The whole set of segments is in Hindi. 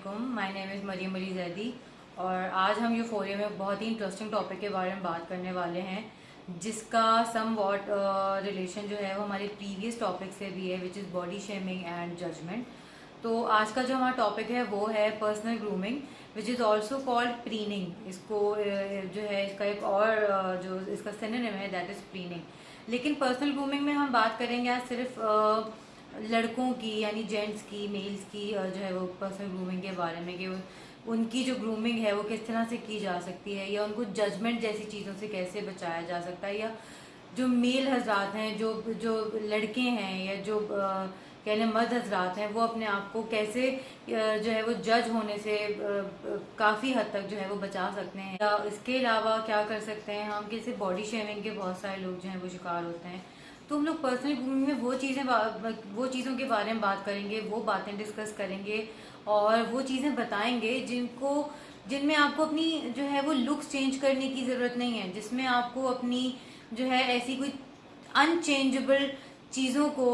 My name is Mariam Ali Zaidi. और आज हम यूफोरिया में बहुत ही इंटरेस्टिंग टॉपिक के बारे में बात करने वाले हैं, जिसका सम वॉट रिलेशन जो है वो हमारे प्रीवियस टॉपिक से भी है, which is body shaming and judgement. तो आज का जो हमारा टॉपिक है वो है personal grooming, which is also called preening. इसको जो है इसका एक और जो इसका सिनोनिम है दैट इज़ प्रीनिंग। लेकिन पर्सनल ग्रूमिंग में हम बात करेंगे आज सिर्फ लड़कों की, यानी जेंट्स की, मेल्स की जो है वो पर्सनल ग्रूमिंग के बारे में, कि उनकी जो ग्रूमिंग है वो किस तरह से की जा सकती है, या उनको जजमेंट जैसी चीज़ों से कैसे बचाया जा सकता है, या जो मेल हजरात हैं, जो जो लड़के हैं, या जो कह लें मर्द हजरात हैं, वो अपने आप को कैसे जो है वो जज होने से काफ़ी हद तक जो है वो बचा सकते हैं। या इसके अलावा क्या कर सकते हैं हम, कैसे बॉडी शेमिंग के बहुत सारे लोग जो हैं वो शिकार होते हैं। तो हम लोग पर्सनल ग्रूमिंग में वो चीज़ों के बारे में बात करेंगे, वो बातें डिस्कस करेंगे और वो चीज़ें बताएंगे जिनमें आपको अपनी जो है वो लुक्स चेंज करने की ज़रूरत नहीं है, जिसमें आपको अपनी जो है ऐसी कोई अनचेंजेबल चीज़ों को,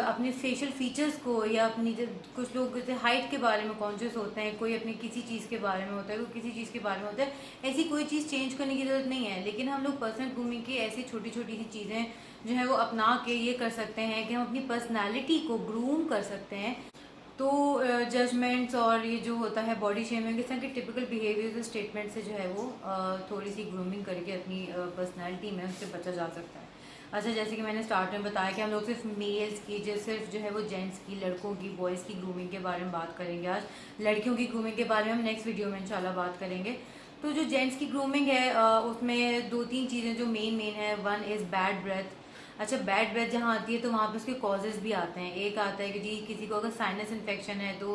अपने फेशियल फीचर्स को, या अपनी कुछ लोग जैसे हाइट के बारे में कॉन्शियस होते हैं, कोई अपनी किसी चीज़ के बारे में होता है, कोई किसी चीज़ के बारे में होता है, ऐसी कोई चीज़ चेंज करने की ज़रूरत नहीं है। लेकिन हम लोग पर्सनल ग्रूमिंग की ऐसी छोटी छोटी सी चीज़ें जो है वो अपना के ये कर सकते हैं कि हम अपनी पर्सनैलिटी को ग्रूम कर सकते हैं। तो जजमेंट्स और ये जो होता है बॉडी शेमिंग, इस तरह के टिपिकल बिहेवियर स्टेटमेंट से जो है वो थोड़ी सी ग्रूमिंग करके अपनी पर्सनैलिटी में उससे बचा जा सकता है। अच्छा, जैसे कि मैंने स्टार्ट में बताया कि हम लोग सिर्फ मेल्स की, सिर्फ जो है वो जेंट्स की, लड़कों की, बॉयज़ की ग्रूमिंग के बारे में बात करेंगे आज। लड़कियों की ग्रूमिंग के बारे में हम नेक्स्ट वीडियो में इंशाल्लाह बात करेंगे। तो जो जेंट्स की ग्रूमिंग है उसमें दो तीन चीज़ें जो मेन है। One is bad breath. अच्छा, बैड ब्रेथ जहाँ आती है तो वहाँ पे उसके कॉजेज भी आते हैं। एक आता है कि जी किसी को अगर साइनस इन्फेक्शन है तो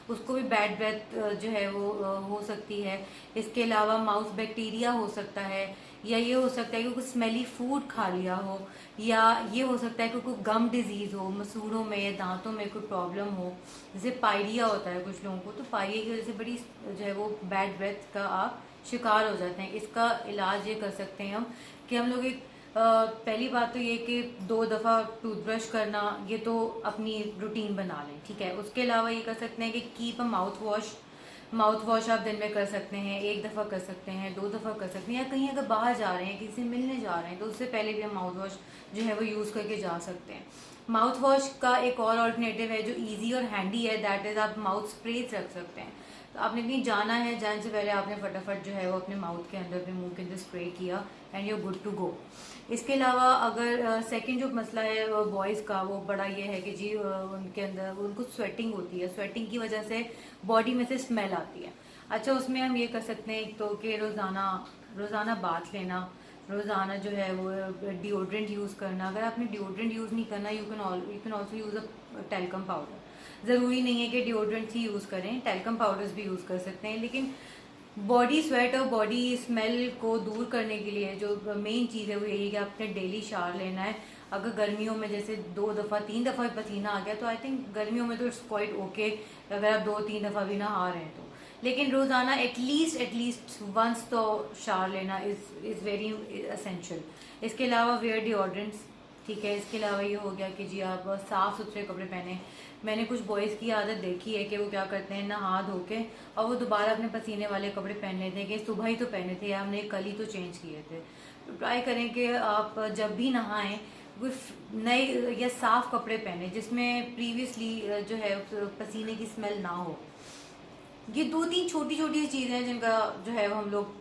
उसको भी बैड ब्रेथ जो है वो हो सकती है। इसके अलावा माउथ बैक्टीरिया हो सकता है, या ये हो सकता है कि कुछ स्मेली फूड खा लिया हो, या ये हो सकता है कि कोई गम डिजीज हो, मसूड़ों में या दांतों में कोई प्रॉब्लम हो। जैसे पायरिया होता है कुछ लोगों को, तो पायरिया की वजह से बड़ी जो है वो बैड ब्रेथ का आप शिकार हो जाते हैं। इसका इलाज ये कर सकते हैं हम कि हम लोग एक पहली बात तो ये कि 2 दफ़ा टूथब्रश करना, ये तो अपनी रूटीन बना लें, ठीक है। उसके अलावा ये कर सकते हैं कि कीप अ माउथ वॉश आप दिन में कर सकते हैं, 1 दफ़ा कर सकते हैं, 2 दफ़ा कर सकते हैं, या कहीं अगर बाहर जा रहे हैं, किसी से मिलने जा रहे हैं, तो उससे पहले भी हम माउथ वॉश जो है वो यूज़ करके जा सकते हैं। माउथ वॉश का एक और ऑल्टरनेटिव है जो इजी और हैंडी है, दैट इज़ आप माउथ स्प्रेज रख सकते हैं। तो आपने कहीं जाना है, जाने से पहले आपने फटाफट जो है वो अपने माउथ के अंदर, अपने मुंह के अंदर स्प्रे किया and you good to go. इसके अलावा अगर सेकंड जो मसला है बॉयज़ का, वो बड़ा ये है कि जी उनके अंदर उनको स्वेटिंग होती है, स्वेटिंग की वजह से बॉडी में से स्मेल आती है। अच्छा, उसमें हम ये कर सकते हैं एक तो कि रोज़ाना बाथ लेना, रोज़ाना जो है वो डिओड्रेंट यूज़ करना। अगर आपने डिओड्रेंट यूज़ नहीं करना, you can also use a talcum powder. ज़रूरी नहीं है कि डिओड्रेंट ही यूज़ करें, टेल्कम पाउडर्स भी यूज़ कर सकते हैं। लेकिन बॉडी स्वेट और बॉडी स्मेल को दूर करने के लिए जो मेन चीज़ है वो यही है कि आपने डेली शावर लेना है। अगर गर्मियों में जैसे 2 दफ़ा 3 दफ़ा पसीना आ गया तो आई थिंक गर्मियों में तो इट्स क्वाइट ओके, अगर आप 2-3 दफ़ा भी नहा रहे हैं तो। लेकिन रोज़ाना एटलीस्ट वंस तो शावर लेना इज़ वेरी असेंशियल। इसके अलावा वेयर डिओड्रेंट्स, ठीक है। इसके अलावा ये हो गया कि जी आप साफ़ सुथरे कपड़े पहने। मैंने कुछ बॉयज़ की आदत देखी है कि वो क्या करते हैं, नहा धो के और वो दोबारा अपने पसीने वाले कपड़े पहन लेते हैं कि सुबह ही तो पहने थे या हमने कल ही तो चेंज किए थे। तो ट्राई करें कि आप जब भी नहाएं कोई नए या साफ़ कपड़े पहने जिसमें प्रीवियसली जो है पसीने की स्मेल ना हो। ये 2-3 छोटी छोटी चीज़ें हैं जिनका जो है वो हम लोग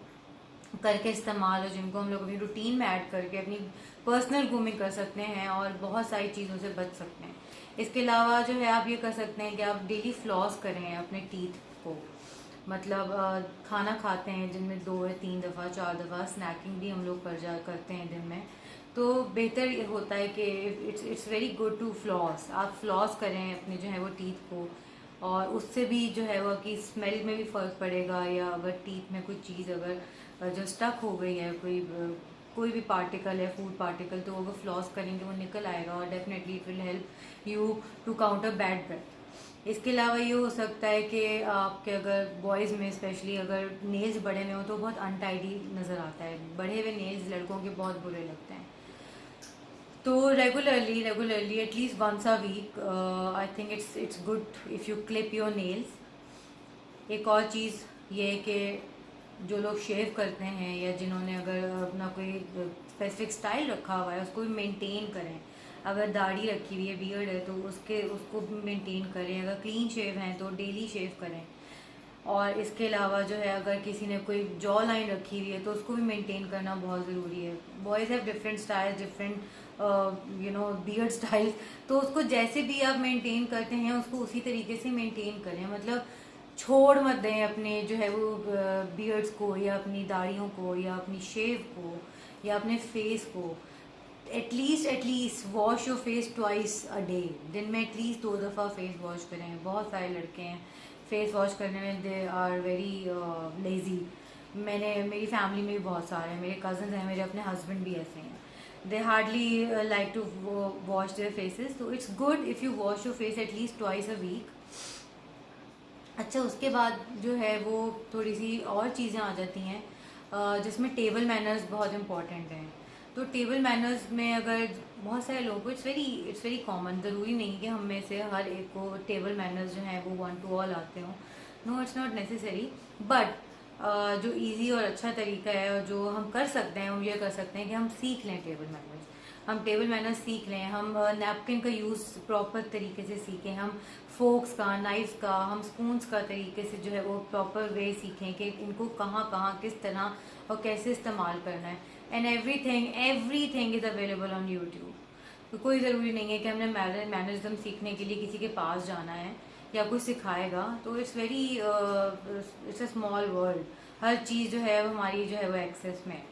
करके इस्तेमाल, और जिनको हम लोग अपनी रूटीन में ऐड करके अपनी पर्सनल ग्रूमिंग कर सकते हैं और बहुत सारी चीज़ों से बच सकते हैं। इसके अलावा जो है आप ये कर सकते हैं कि आप डेली फ्लॉस करें अपने टीथ को। मतलब खाना खाते हैं दिन में 2 या 3 दफ़ा 4 दफ़ा, स्नैकिंग भी हम लोग करते हैं दिन में। तो बेहतर ये होता है कि it's very good to floss. आप फ्लॉस करें अपने जो है वो टीथ को, और उससे भी जो है वो कि स्मेल में भी फ़र्क पड़ेगा। या अगर टीथ में कोई चीज़ अगर जो स्टक हो गई है, कोई भी पार्टिकल है, फूड पार्टिकल, तो अगर फ्लॉस करेंगे वो निकल आएगा और definitely it will help you to counter bad breath. इसके अलावा ये हो सकता है कि आपके अगर बॉयज़ में स्पेशली अगर नेल्स बड़े में हो तो बहुत अनटाइडी नज़र आता है। बढ़े हुए नेल्स लड़कों के बहुत बुरे लगते हैं। तो regularly at least once a week I think it's good if you clip your nails. एक और चीज़ ये है कि जो लोग शेव करते हैं या जिन्होंने अगर अपना कोई स्पेसिफिक स्टाइल रखा हुआ है उसको भी मेंटेन करें। अगर दाढ़ी रखी हुई है, बियर्ड है, तो उसको भी मेंटेन करें। अगर क्लीन शेव हैं तो डेली शेव करें। और इसके अलावा जो है अगर किसी ने कोई जॉ लाइन रखी हुई है तो उसको भी मेंटेन करना बहुत ज़रूरी है। Boys have different style, different beard style, तो उसको जैसे भी आप मेंटेन करते हैं उसको उसी तरीके से मेंटेन करें। मतलब छोड़ मत दें अपने जो है वो बियर्ड्स को या अपनी दाढ़ियों को या अपनी शेव को या अपने फेस को। At least wash your face twice a day. दिन में एटलीस्ट 2 दफ़ा फेस वॉश करें। बहुत सारे लड़के हैं फेस वॉश करने में दे आर वेरी लेज़ी। मेरी फैमिली में भी बहुत सारे हैं, मेरे कज़न्स हैं, मेरे अपने हस्बैंड भी ऐसे हैं। They hardly like to wash their faces, तो it's good if you wash your face at least twice a week. अच्छा, उसके बाद जो है वो थोड़ी सी और चीज़ें आ जाती हैं जिसमें टेबल मैनर्स बहुत इंपॉर्टेंट हैं। तो टेबल मैनर्स में अगर बहुत सारे लोगों को इट्स वेरी कॉमन, ज़रूरी नहीं कि हम में से हर एक को टेबल मैनर्स जो हैं वो 1 to all आते हों। No, it's not necessary, but जो इजी और अच्छा तरीका है और जो हम कर सकते हैं, हम ये कर सकते हैं कि हम सीख लें टेबल मैनर्स। हम टेबल मैनर्स सीख लें, हम नैपकिन का यूज़ प्रॉपर तरीके से सीखें, हम फोक्स का, नाइफ्स का, हम स्पून्स का तरीके से जो है वो प्रॉपर वे सीखें कि इनको कहाँ कहाँ किस तरह और कैसे इस्तेमाल करना है। And everything is available on YouTube. तो कोई ज़रूरी नहीं है कि हमने मैनरिज्म सीखने के लिए किसी के पास जाना है या कुछ सिखाएगा। तो इट्स अ स्मॉल वर्ल्ड। हर चीज़ जो है वो हमारी जो है वो एक्सेस में है।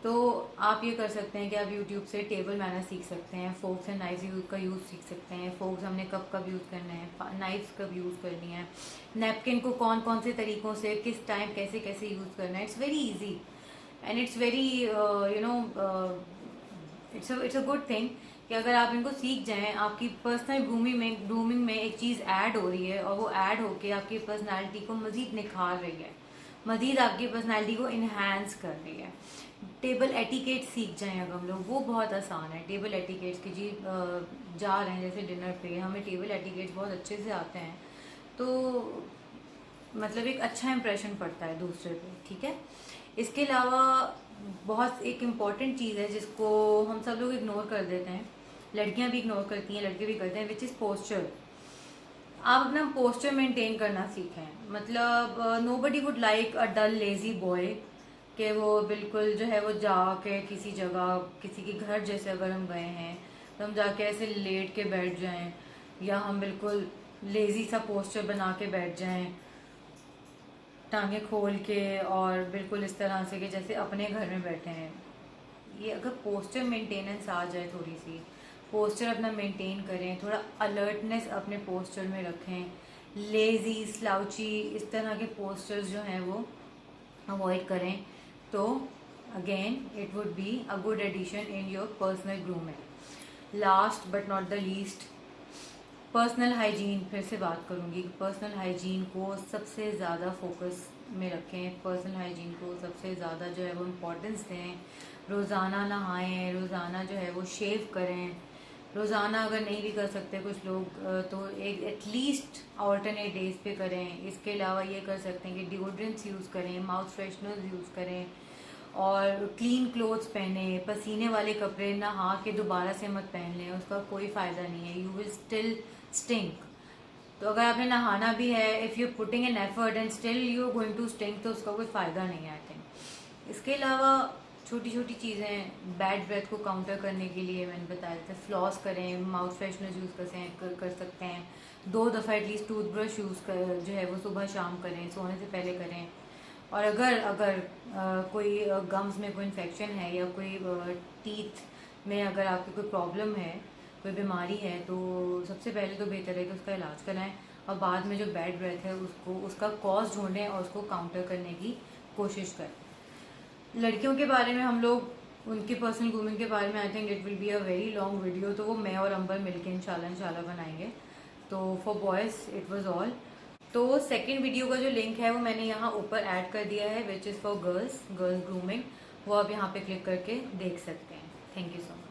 तो आप ये कर सकते हैं कि आप यूट्यूब से टेबल मैनर सीख सकते हैं, फोक्स एंड नाइफ्स का यूज़ सीख सकते हैं। फोक्स हमने कब कब यूज़ करना है, नाइफ्स कब यूज़ करनी है, नैपकिन को कौन कौन से तरीक़ों से किस टाइम कैसे कैसे यूज़ करना है। It's very easy and it's very it's a good thing कि अगर आप इनको सीख जाएं, आपकी पर्सनल ग्रूमिंग में एक चीज़ ऐड हो रही है और वो ऐड होके आपकी पर्सनालिटी को मज़ीद निखार रही है, मज़ीद आपकी पर्सनालिटी को इन्हांस कर रही है। टेबल एटिकेट सीख जाएं अगर हम लोग, वो बहुत आसान है। टेबल एटिकेट्स की जी जा रहे हैं जैसे डिनर पे, हमें टेबल एटिकेट्स बहुत अच्छे से आते हैं, तो मतलब एक अच्छा इंप्रेशन पड़ता है दूसरे पे, ठीक है। इसके अलावा बहुत एक इम्पॉर्टेंट चीज़ है जिसको हम सब लोग इग्नोर कर देते हैं, लड़कियां भी इग्नोर करती हैं, लड़के भी करते हैं, विच इज़ पोस्चर। आप अपना पोस्चर मेंटेन करना सीखें। मतलब nobody would like a dull lazy boy कि वो बिल्कुल जो है वो जाके किसी जगह, किसी के घर जैसे अगर हम गए हैं तो हम जाके ऐसे लेट के बैठ जाएं, या हम बिल्कुल लेजी सा पोस्चर बना के बैठ जाएं, टांगे खोल के और बिल्कुल इस तरह से कि जैसे अपने घर में बैठे हैं। ये अगर पोस्चर मेंटेनेंस आ जाए, थोड़ी सी पोस्चर अपना मेंटेन करें, थोड़ा अलर्टनेस अपने पोस्चर में रखें, लेजी स्लाउची इस तरह के पोस्चर्स जो हैं वो अवॉइड करें, तो again it would be a good addition in your personal grooming. Last but not the least, personal hygiene. फिर से बात करूँगी, पर्सनल हाइजीन को सबसे ज़्यादा फोकस में रखें, पर्सनल हाइजीन को सबसे ज़्यादा जो है वो इम्पोर्टेंस दें। रोज़ाना नहाएं, रोज़ाना जो है वो शेव करें। रोज़ाना अगर नहीं भी कर सकते कुछ लोग तो एक एटलीस्ट ऑल्टरनेट डेज पे करें। इसके अलावा ये कर सकते हैं कि डिओड्रेंट्स यूज़ करें, माउथ फ्रेशनर्स यूज़ करें और क्लीन क्लोथ्स पहने। पसीने वाले कपड़े नहा के दोबारा से मत पहन लें, उसका कोई फ़ायदा नहीं है, यू विल स्टिल स्टिंक। तो अगर आपने नहाना भी है, if you putting an effort and still you are going to stink, तो उसका कोई फ़ायदा नहीं है आई थिंक। इसके अलावा छोटी छोटी चीज़ें बैड ब्रेथ को काउंटर करने के लिए मैंने बताया था, फ्लॉस करें, माउथ फ्रेशनर यूज़ कर सकते हैं, 2 दफ़ा एटलीस्ट टूथब्रश यूज़ कर जो है वो सुबह शाम करें, सोने से पहले करें। और अगर अगर कोई गम्स में कोई इन्फेक्शन है या कोई टीथ में अगर आपकी कोई प्रॉब्लम है, कोई बीमारी है, तो सबसे पहले तो बेहतर है कि उसका इलाज कराएं और बाद में जो बैड ब्रेथ है उसका कॉज ढूंढें और उसको काउंटर करने की कोशिश करें। लड़कियों के बारे में हम लोग उनकी पर्सनल ग्रूमिंग के बारे में I think it will be a very long video, तो वो मैं और अंबर मिलके इंशाल्लाह बनाएंगे। तो for boys it was all. तो सेकंड वीडियो का जो लिंक है वो मैंने यहाँ ऊपर ऐड कर दिया है, which is for girls grooming. वो आप यहाँ पे क्लिक करके देख सकते हैं। Thank you so much.